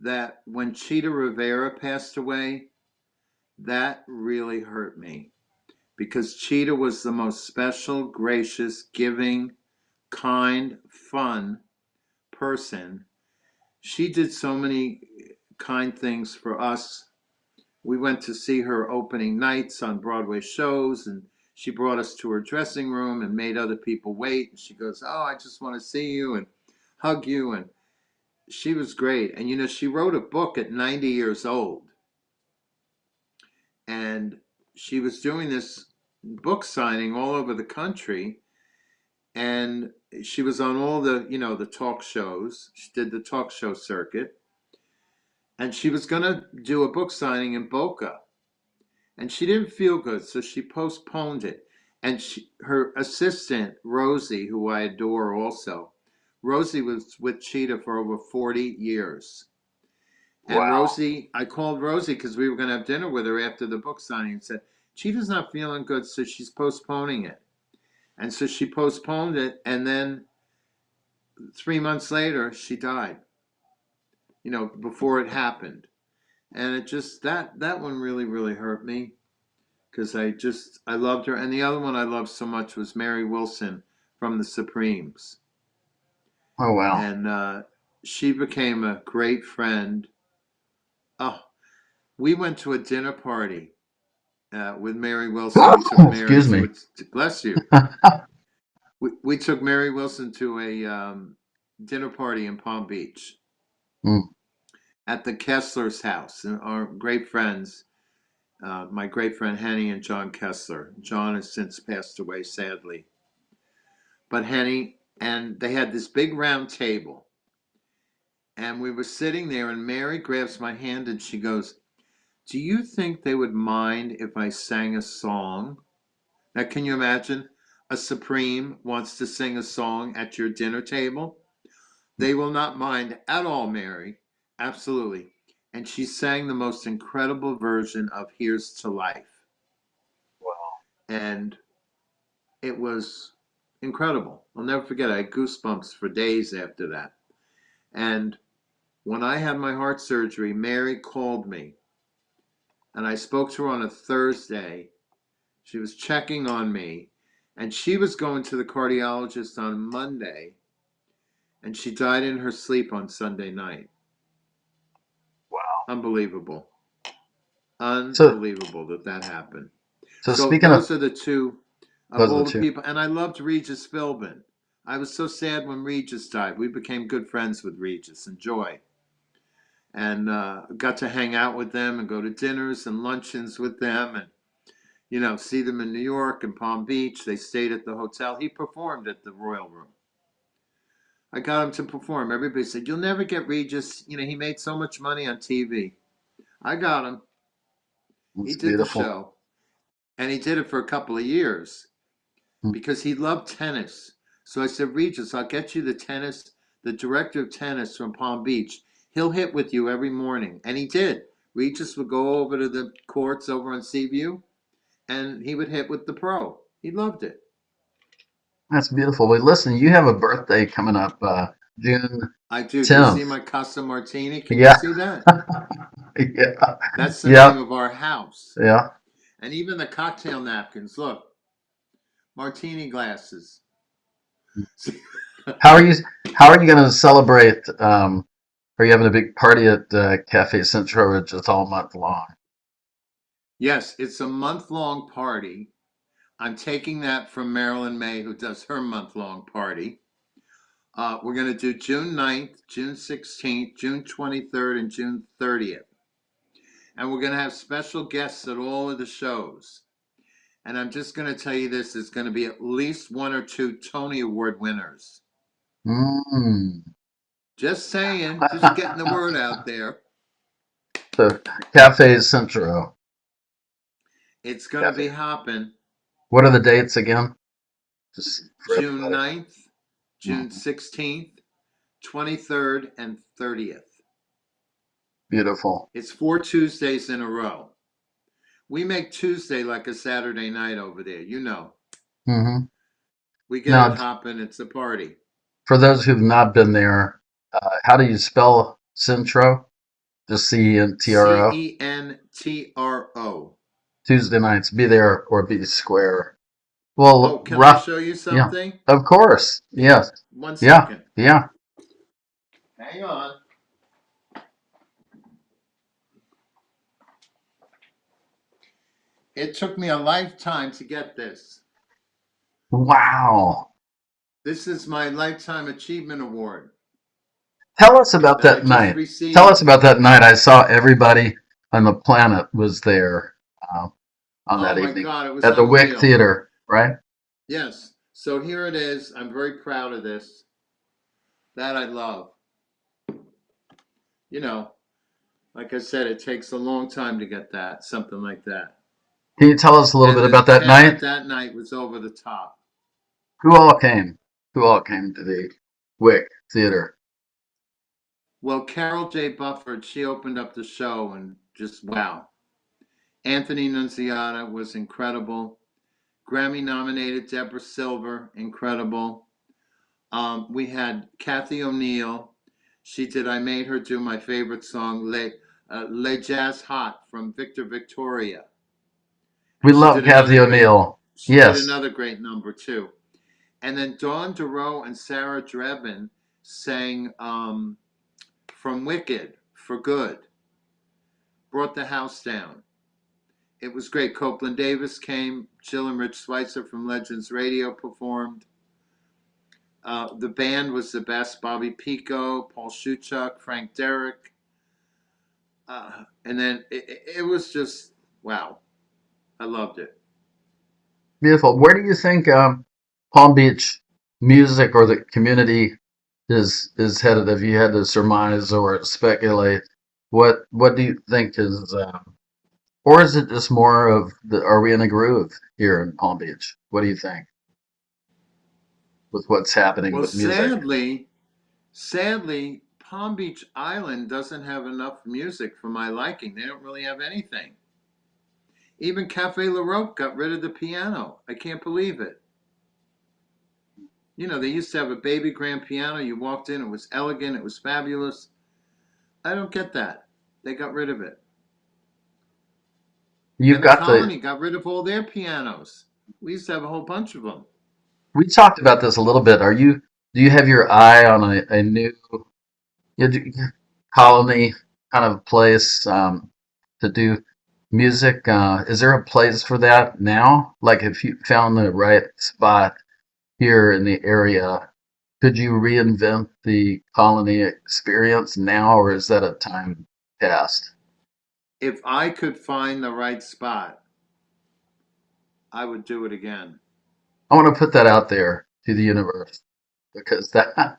that when Cheetah Rivera passed away, that really hurt me because Cheetah was the most special, gracious, giving, kind, fun person. She did so many kind things for us. We went to see her opening nights on Broadway shows, and she brought us to her dressing room and made other people wait. And she goes, "Oh, I just want to see you and hug you." And she was great. And she wrote a book at 90 years old, and she was doing this book signing all over the country, and she was on all the talk shows. She did the talk show circuit, and she was going to do a book signing in Boca, and she didn't feel good, so she postponed it. And her assistant Rosie, who I adore also, Rosie was with Cheetah for over 40 years. And Wow. Rosie, I called Rosie because we were going to have dinner with her after the book signing, and said Cheetah's not feeling good, so she's postponing it. And so she postponed it, and then 3 months later, she died. Before it happened, and it just that one really really hurt me because I loved her, and the other one I loved so much was Mary Wilson from the Supremes, Oh wow. and she became a great friend. Oh, we went to a dinner party with Mary Wilson. We took Mary Excuse to me. a bless you. We took Mary Wilson to a dinner party in Palm Beach Mm. at the Kessler's house, and our great friends, my great friend Henny and John Kessler. John has since passed away, sadly. But Henny, and they had this big round table. And we were sitting there, and Mary grabs my hand and she goes, "Do you think they would mind if I sang a song?" Now, can you imagine? A Supreme wants to sing a song at your dinner table. They will not mind at all, Mary. Absolutely. And she sang the most incredible version of Here's to Life. And it was incredible. I'll never forget. I had goosebumps for days after that. And when I had my heart surgery, Mary called me, and I spoke to her on a Thursday. She was checking on me, and she was going to the cardiologist on Monday, and she died in her sleep on Sunday night. Unbelievable. So, Unbelievable that that happened. so So speaking of those are the two of those are all the the two. people. And I loved Regis Philbin. I was so sad when Regis died. We became good friends with Regis and Joy, and got to hang out with them and go to dinners and luncheons with them, and see them in New York and Palm Beach. They stayed at the hotel. He performed at the Royal Room. I got him to perform. Everybody said, "You'll never get Regis. He made so much money on TV." I got him. He It's did the beautiful. show, and he did it for a couple of years Mm. because he loved tennis. So I said, "Regis, I'll get you the director of tennis from Palm Beach. He'll hit with you every morning." And he did. Regis would go over to the courts over on Seaview, and he would hit with the pro. He loved it. That's beautiful. Well, listen, you have a birthday coming up, June I do. Do you see 10th. my Casa Martini? Can you Yeah, see that? yeah, That's the name yeah, of our house. yeah. And even the cocktail napkins. Look, martini glasses. How are you? How are you going to celebrate? Are you having a big party at Cafe Centro, which is all month long? Yes, it's a month-long party. I'm taking that from Marilyn May, who does her month-long party. We're going to do June 9th, June 16th, June 23rd, and June 30th. And we're going to have special guests at all of the shows. And I'm just going to tell you this, it's going to be at least one or two Tony Award winners. Mm. Just saying, just getting the word out there. So Cafe Centro. It's going to be Cafe. hopping What are the dates again? Just for June everybody. 9th, June Mhm. 16th, 23rd, and 30th. Beautiful. It's 4 Tuesdays in a row. We make Tuesday like a Saturday night over there. Hmm. We get it Now, hopping. It's a party. for those who've not been there, how do you spell Centro? Just C CENTRO. E N T R O. Tuesday nights, be there or be square. Oh, Well, can I rough. show you Yeah, something? of course. Here, Yes. one Yeah. second. Yeah. Hang on. It took me a lifetime to get this. Wow. This is my Lifetime Achievement Award Tell us about that I that just night. Tell us received. about that night. I saw everybody on the planet was there uh, on Oh that my evening God, it was at the Wick unreal. Theater, right? Yes. So here it is. I'm very proud of this. That I love. You know, like I said, it takes a long time to get that, something like that. Can you tell us a little bit And the about that talent night? that night was over the top. Who all came? Who all came to the Wick Theater? Well, Carol J. Bufford, she opened up the show and just wow. Anthony Nunziata was incredible. Grammy nominated Deborah Silver, incredible. We had Kathy O'Neill. She did. I made her do my favorite song, Le Jazz Hot from Victor Victoria, We and she love did another Kathy great. O'Neill. She did Yes. another great number too. And then Dawn DeRoe and Sarah Drebin sang from Wicked for Good. Brought the house down. It was great. Copeland Davis came. Jill and Rich Schweitzer from Legends Radio performed. The band was the best. Bobby Pico, Paul Shuchuk, Frank Derrick. And then it was just, wow. I loved it. Beautiful. Where do you think Palm Beach music or the community is headed? If you had to surmise or speculate, what do you think is, or is it just more of the? Are we in a groove here in Palm Beach? What do you think with what's happening Well, with music? sadly, Palm Beach Island doesn't have enough music for my liking. They don't really have anything. Even Cafe La Roque got rid of the piano. I can't believe it. They used to have a baby grand piano. You walked in, it was elegant, it was fabulous. I don't get that. They got rid of it. You've And the got the. Colony got rid of all their pianos. We used to have a whole bunch of them. We talked about this a little bit. Are you? do you have your eye on a new you know, colony kind of place to do music? Is there a place for that now? Like if you found the right spot here in the area, could you reinvent the colony experience now, or is that a time past? If I could find the right spot, I would do it again. I want to put that out there to the universe because that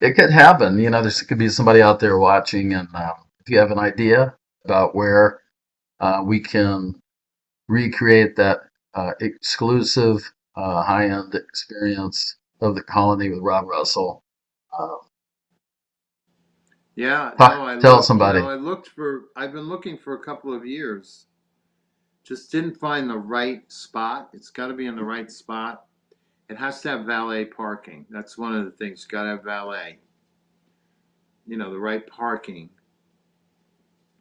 it could happen. You know, there could be somebody out there watching, and if you have an idea about where we can recreate that exclusive high-end experience of the colony with Rob Russell, uh, Yeah, no, I tell looked, somebody I've been looking for a couple of years. Just didn't find the right spot. It's got to be in the right spot. It has to have valet parking. That's one of the things. Got to have valet. The right parking.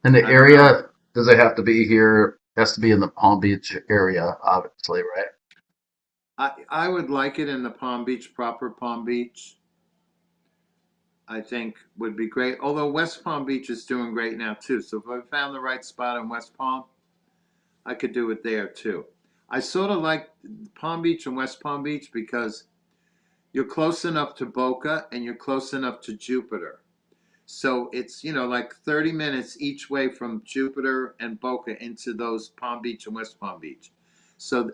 in the I don't know. area. Does it have to be here? Has to be in the Palm Beach area, obviously, right? I would like it in the Palm Beach, proper Palm Beach. I think would be great. Although West Palm Beach is doing great now too. So if I found the right spot in West Palm, I could do it there too. I sort of like Palm Beach and West Palm Beach because you're close enough to Boca and you're close enough to Jupiter. So it's, like 30 minutes each way from Jupiter and Boca into those Palm Beach and West Palm Beach. So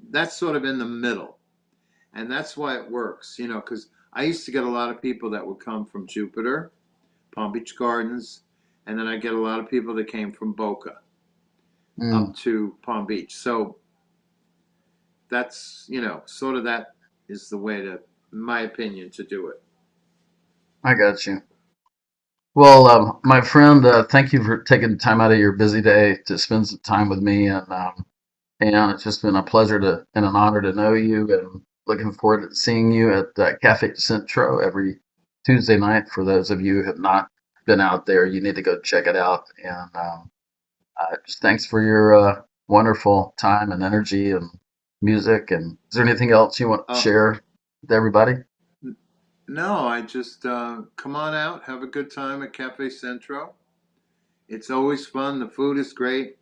that's sort of in the middle. And that's why it works, because I used to get a lot of people that would come from Jupiter, Palm Beach Gardens, and then I get a lot of people that came from Boca Mm, up to Palm Beach. So that's, sort of that is the way to, in my opinion, to do it. I got you. Well, my friend, thank you for taking time out of your busy day to spend some time with me, and it's just been a pleasure to and an honor to know you, and looking forward to seeing you at Cafe Centro every Tuesday night. For those of you who have not been out there, you need to go check it out. And just thanks for your wonderful time and energy and music. And is there anything else you want to Oh, share with everybody? no, I just come on out, have a good time at Cafe Centro. It's always fun. The food is great.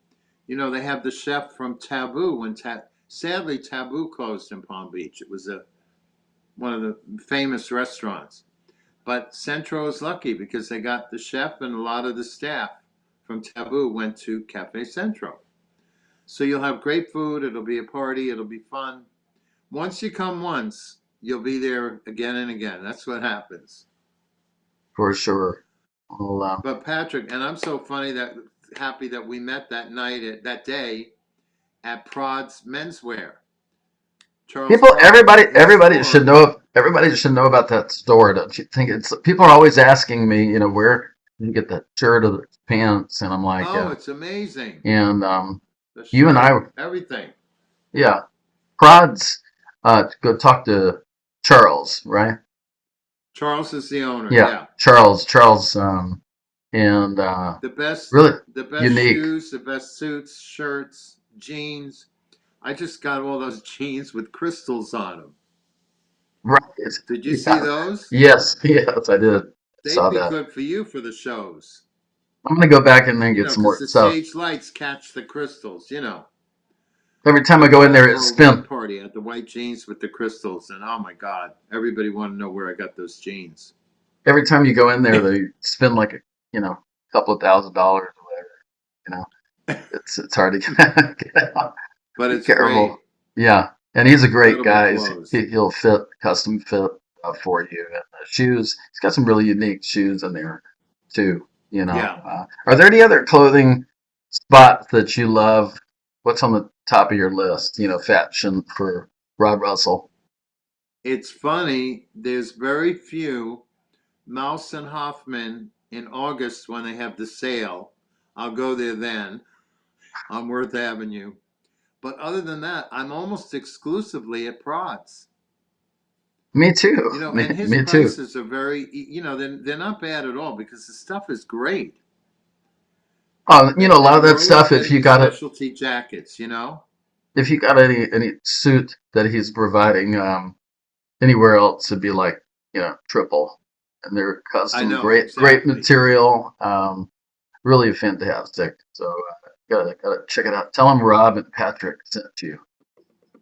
They have the chef from Taboo sadly Taboo closed in Palm Beach. It was a one of the famous restaurants. But Centro is lucky because they got the chef and a lot of the staff from Taboo went to Cafe Centro. So you'll have great food. It'll be a party. It'll be fun. Once you come once, you'll be there again and again. That's what happens. For sure. Well, But Patrick, and I'm so happy that we met that day at Prod's Menswear. Charles people, Prod, everybody, his store. everybody should know about that store. Don't you think? It's people are always asking me, where did you get that shirt or the pants? And I'm like, Oh, it's amazing. and The you and I, shirt, everything. yeah, prods. Go talk to Charles, right? Charles is the owner. Yeah, Yeah. Charles, and The best really the best unique. shoes, the best suits, shirts, jeans. I just got all those jeans with crystals on them. Right? Did you see Yeah. those? Yes, yes, I did. They'd Saw be that. good for you for the shows. I'm gonna go back and then get some Because more the stuff. stage lights catch the crystals. Every time I I go wore in that there, it for a spin. wedding party. I had the white jeans with the crystals, and oh my God, everybody wanted to know where I got those jeans. Every time you go in there, they spend like couple of $1,000 or whatever. You know, it's hard to get out. But Be it's careful. great. Yeah, and he's a great Incredible guy. clothes. He'll fit custom fit for you. And the shoes, he's got some really unique shoes in there too. Yeah. Are there any other clothing spots that you love? What's on the top of your list? Fashion for Rob Russell. It's funny, there's very few. Mouse and Hoffman in August when they have the sale. I'll go there then on Worth Avenue. But other than that, I'm almost exclusively at Prod's. Me too. And his Me too. prices are they're not bad at all because the stuff is great. A lot of And that you're always stuff. If getting you the got it, specialty jackets. if you got any suit that he's providing, Anywhere else it'd be like, triple. And they're I custom, know great exactly. material, really fantastic. So gotta check it out. Tell them Rob and Patrick sent you.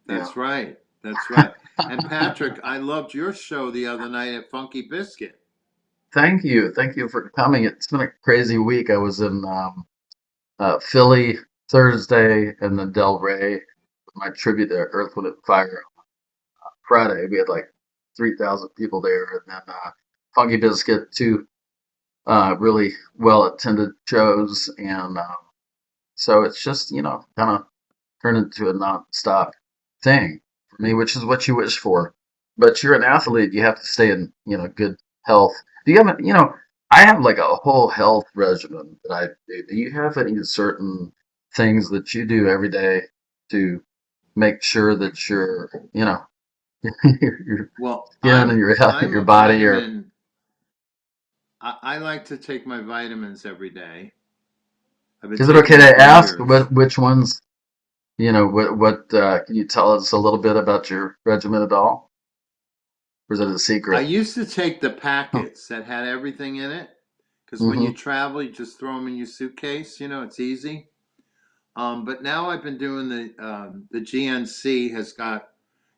Yeah. That's right. That's right. And Patrick, I loved your show the other night at Funky Biscuit. Thank you for coming. It's been a crazy week. I was in Philly Thursday, and then Delray with my tribute to Earth, Wind, and Fire Friday. We had like 3,000 people there, and then Funky Biscuit, two really well attended shows, and so it's just kind of turned into a non-stop thing for me, which is what you wish for. But you're an athlete; you have to stay in good health. Do you have I have like a whole health regimen that I do. Do you have any certain things that you do every day to make sure that your Well, skin and I'm your a body are? vitamin. I like to take my vitamins every day. I've been Is it okay taking them to for ask years. which ones? What can you tell us a little bit about your regimen at all? Or is it a I secret? used to take the Oh, packets that had everything in it because when you mm-hmm, travel, you just throw them in your suitcase. It's easy. But now I've been doing the GNC has got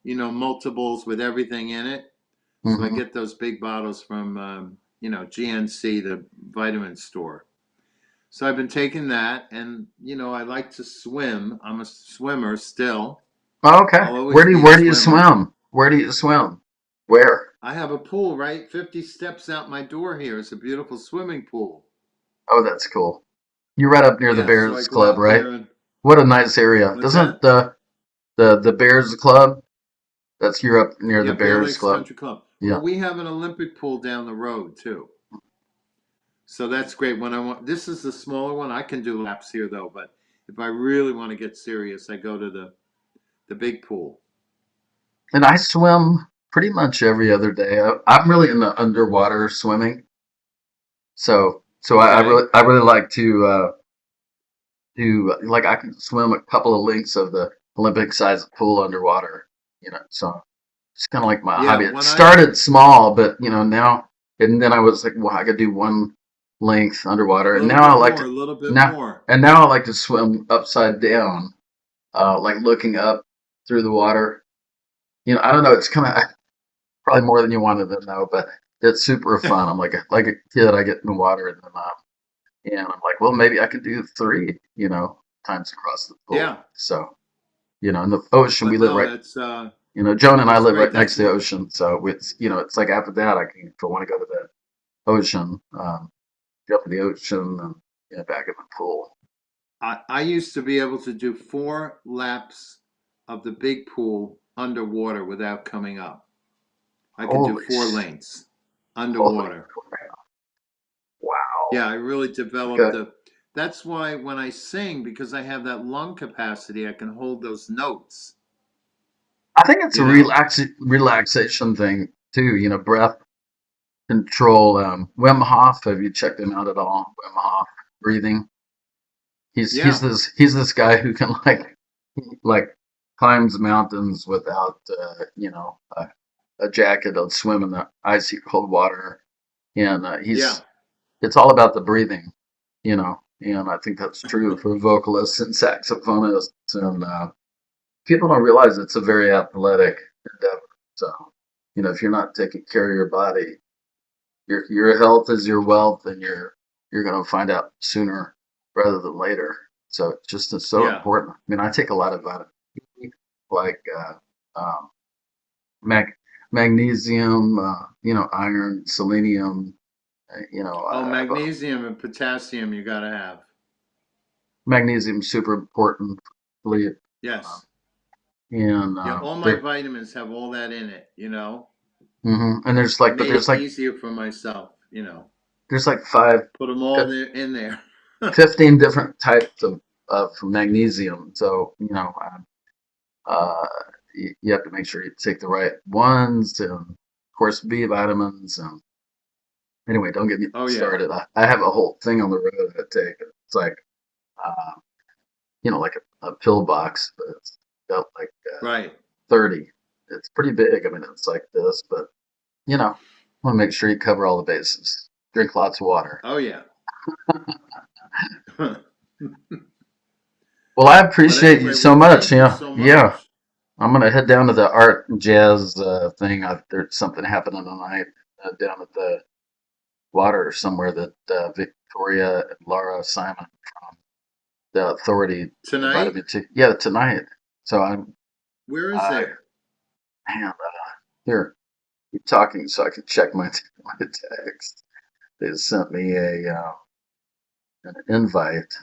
multiples with everything in it. So I mm-hmm. get those big bottles from GNC, the vitamin store. So I've been taking that, and I like to swim. I'm a swimmer still. Oh, okay. I'll always be a Where do you swimmer. swim? Where do you swim? Where? I have a pool right 50 steps out my door here. It's a beautiful swimming pool. Oh, that's cool. You're right up near the Yeah, so I Bears go Club, out right? there and What a nice area. what's Doesn't that? the Bears Club? That's you're up near the Yeah, Bear Bears Lakes Club. Country Club. Yeah. Well, we have an Olympic pool down the road too. So that's great. When I want, this is the smaller one. I can do laps here though, but if I really want to get serious, I go to the big pool. And I swim pretty much every other day. I'm really into underwater swimming. So Okay. I really like to like I can swim a couple of lengths of the Olympic sized pool underwater. So it's kind of like my Yeah, hobby. It when I started small, but now and then I was like, well, I could do one length a underwater, and little now I bit like more, a to little bit now more. now I like to swim upside down, like looking up through the water. I don't know. It's kind of probably more than you wanted to know, but it's super fun. I'm like a kid. I get in the water and then and I'm like, well, maybe I could do three, times across the pool. Yeah, So in the ocean, we but live no, right. that, Joan and I that's live great. right next That's to the ocean, so it's like after that, if I want to go to the ocean, jump in the ocean and back in the pool. I used to be able to do 4 laps of the big pool underwater without coming up. I could do Holy, 4 lanes holy underwater. crap! Wow. Yeah, I really developed Okay. the. That's why when I sing, because I have that lung capacity, I can hold those notes. I think it's a You know? relaxation thing too. Breath control. Wim Hof. Have you checked him out at all? Wim Hof breathing. Yeah, He's this guy who can like climbs mountains without a jacket. He'll swim in the icy cold water, and yeah, it's all about the breathing, and I think that's true for vocalists and saxophonists, and people don't realize it's a very athletic endeavor. So if you're not taking care of your body, your health is your wealth, and you're going to find out sooner rather than later. So it's so yeah. important. I mean, I take a lot of vitamin D, like um, mag- magnesium, iron, selenium. Oh, I have a magnesium and potassium you got to have. magnesium super important for sleep, uh, Yes. and Yeah, all my there, vitamins have all that in it. and I made there's it like easier for myself. there's like five, Put them all there in there. 15 different types of magnesium. So uh, you have to make sure you take the right ones, and of course B vitamins. And anyway, don't get me Oh yeah. started. I have a whole thing on the road I take. It's like uh, like a pill box, but it's got like Right. 30. it's pretty big. I mean, it's like this, but you know, want to make sure you cover all the bases. Drink lots of water. Oh yeah. Well, I But appreciate you anyway, so well, much. thank you Yeah, so yeah. much. I'm gonna head down to the art and jazz thing. There's something happening tonight down at the water somewhere that Victoria and Laura Simon from the Authority invited Tonight, me to. Yeah, tonight. So where is I, it? man, here, keep talking so I can check my my text. They sent me an invite.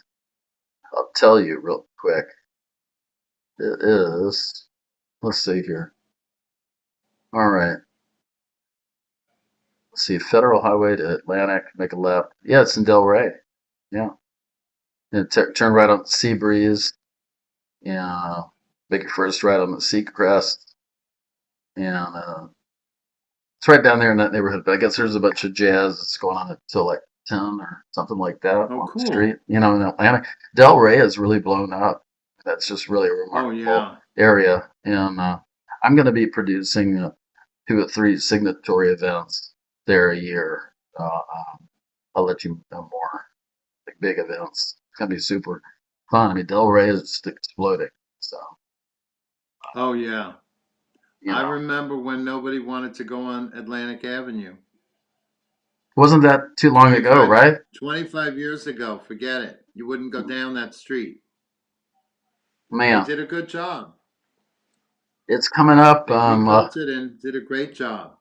I'll tell you real quick. It is. Let's see here. All right. Let's see. Federal Highway to Atlantic. Make a left. Yeah, it's in Delray. Yeah. And turn right on the Sea Breeze. Yeah. Make your first right on the Seacrest. And it's right down there in that neighborhood. But I guess there's a bunch of jazz that's going on until like 10 or something like that Oh, on the street, cool. in Atlanta. Delray is really blown up. That's just really a Oh remarkable yeah. area. And I'm going to be producing 2 or 3 signatory events there a year. I'll let you know more. Like big events. It's going to be super fun. I mean, Delray is just exploding. So, Oh yeah. you I know, remember when nobody wanted to go on Atlantic Avenue. wasn't that too long ago, 25, right? 25 years ago. Forget it. You wouldn't go down that street. They Man, did a good job. it's coming up. They rebuilt it and did a great job.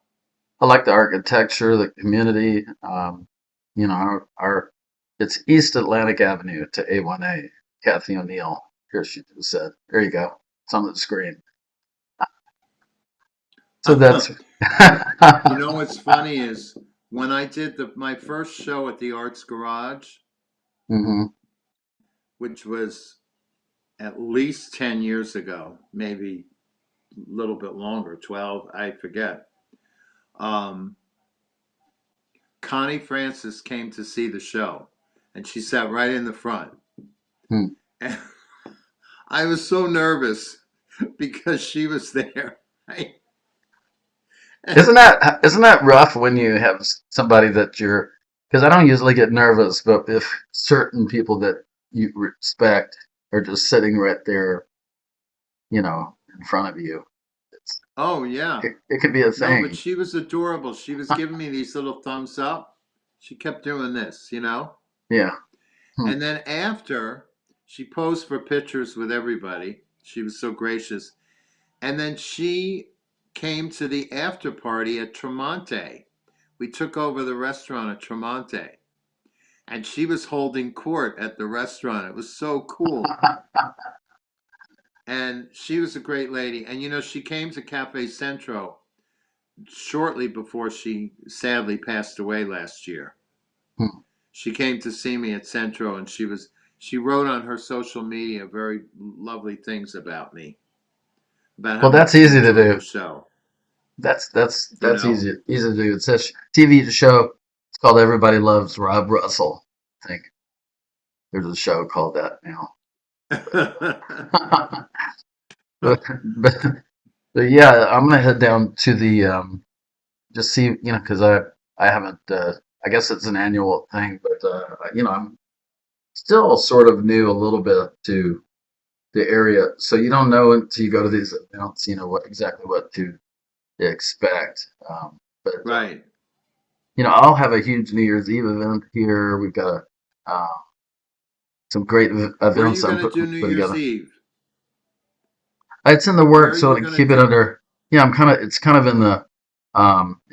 I like the architecture, the community. Our it's East Atlantic Avenue to A1A. Kathy O'Neill. Here she just said. There you go. It's on the screen. So that's. You know what's funny is when I did my first show at the Arts Garage, hmm which was at least 10 years ago, maybe a little bit longer, 12, I forget. Um, Connie Francis came to see the show and she sat right in the front. And I was so nervous because she was there. Right? Isn't that rough when you have somebody that you're because I don't usually get nervous, but if certain people that you respect are just sitting right there, in front of you, it's Oh, yeah. it could be a No, but thing. she was adorable. She was giving me these little thumbs up. She kept doing this, you know? Yeah. Hmm. And then after, she posed for pictures with everybody. She was so gracious. And then she came to the after party at Tremonte. We took over the restaurant at Tremonte. And she was holding court at the restaurant. It was so cool. And she was a great lady. And you know, she came to Cafe Centro shortly before she sadly passed away last year. Hmm. She came to see me at Centro and she wrote on her social media very lovely things about me, about how Well, that's much she easy to enjoyed the do. show, you That's know? easy to do. It's a TV show. It's called Everybody Loves Rob Russell. I think there's a show called that now. But, but yeah, I'm gonna head down to the just see because I haven't I guess it's an annual thing, but I'm still sort of new a little bit to the area, so you don't know until you go to these events, what to expect. But Right. I'll have a huge New Year's Eve event here. We've got some great Where are events you I'm going to do New putting Year's together. Eve? It's in the Where work, are so you to going to keep it do under. Yeah, it's kind of in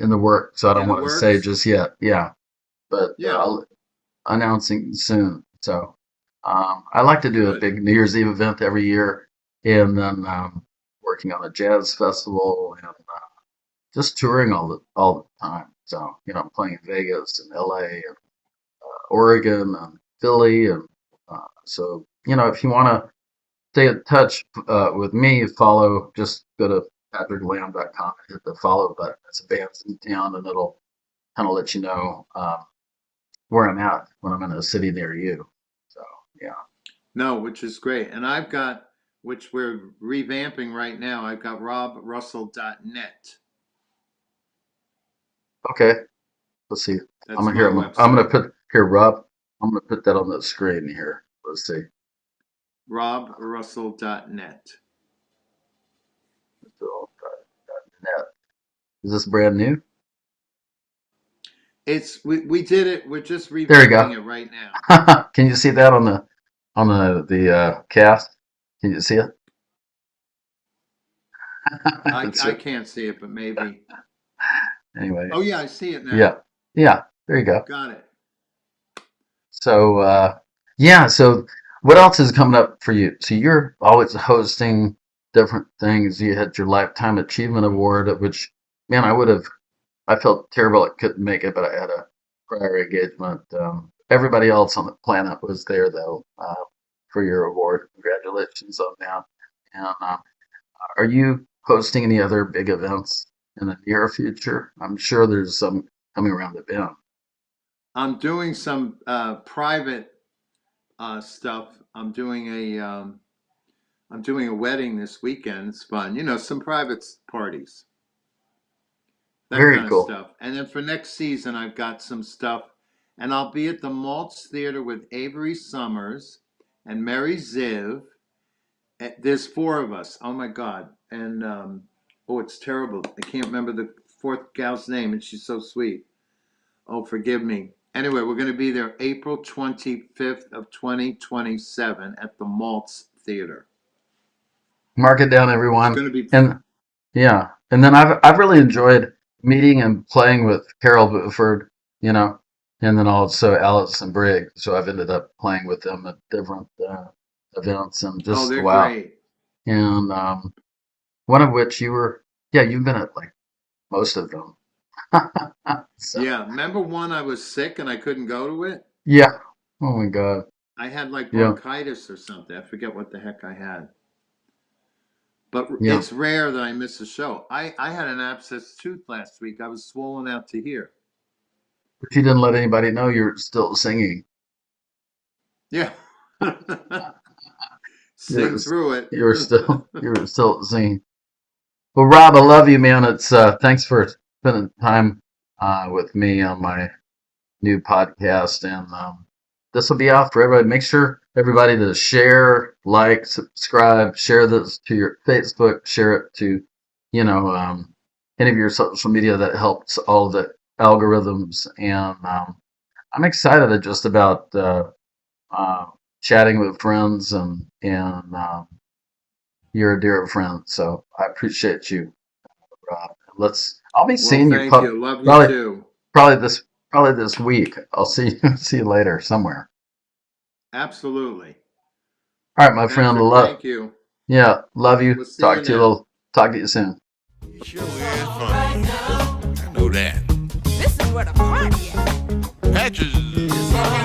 the work, so I in don't the want to say works? just yet. Yeah, but Yeah, I'll announcing soon. So I like to do a good. big New Year's Eve event every year, and then working on a jazz festival and just touring all the time. So I'm playing in Vegas and L.A. and Oregon and Philly, and so if you want to stay in touch with me, just go to patricklamb.com and hit the follow button. It's a band's in town, and it'll kind of let you know where I'm at when I'm in a city near you. So yeah. No, which is great. And I've got which we're revamping right now. I've got robrussell.net. Okay, let's see. I'm That's gonna my here. I'm gonna website. put here, Rob. I'm gonna put that on the screen here. Let's see. robrussell.net. So, net. Is this brand new? We did it. We're just There you revamping go. it right now. Can you see that on the cast? Can you see it? It's, I can't see it, but maybe. anyway, Oh yeah, I see it yeah, now. yeah. There you go. Got it. So yeah. So what else is coming up for you? So you're always hosting different things. You had your Lifetime Achievement Award, which man, I felt terrible I couldn't make it, but I had a prior engagement. Everybody else on the planet was there though for your award. Congratulations on that. And are you hosting any other big events in the near future? I'm sure there's some coming around the bend. I'm doing some private stuff. I'm doing a wedding this weekend. It's fun. Some private parties, that Very kind of cool. stuff. And then for next season, I've got some stuff, and I'll be at the Maltz Theater with Avery Summers and Mary Ziv. There's four of us. Oh my God! And oh, it's terrible. I can't remember the fourth gal's name, and she's so sweet. Oh, forgive me. Anyway, we're going to be there April 25th of 2027 at the Maltz Theater. Mark it down, It's everyone. going to be And yeah, and then I've really enjoyed meeting and playing with Carol Buford, you know, and then also Allison Brigg. So I've ended up playing with them at different events, and oh, just they're wow. great. And one of which you've been at like most of them. So Yeah, remember one I was sick and I couldn't go to it? yeah. Oh my God. I had like Yeah. bronchitis or something. I forget what the heck I had. But Yeah. it's rare that I miss a show. I had an abscessed tooth last week. I was swollen out to here. But you didn't let anybody know you're still singing. Yeah. You're Sing through it. you're still singing. Well, Rob, I love you, man. It's thanks for spending time with me on my new podcast, and this will be out for everybody. Make sure everybody to share, like, subscribe, share this to your Facebook, share it to, any of your social media that helps all the algorithms. And I'm excited just about uh, chatting with friends, and you're a dear friend, so I appreciate you, Rob. I'll be Well, seeing you thank you. Love you probably too. probably this probably this week. I'll see you see you later somewhere. Absolutely. All right, my friend. Patrick, thank you. Love you. We'll see you now. Talk to you soon. He sure is funny. I know that. This is where the party at. Patches.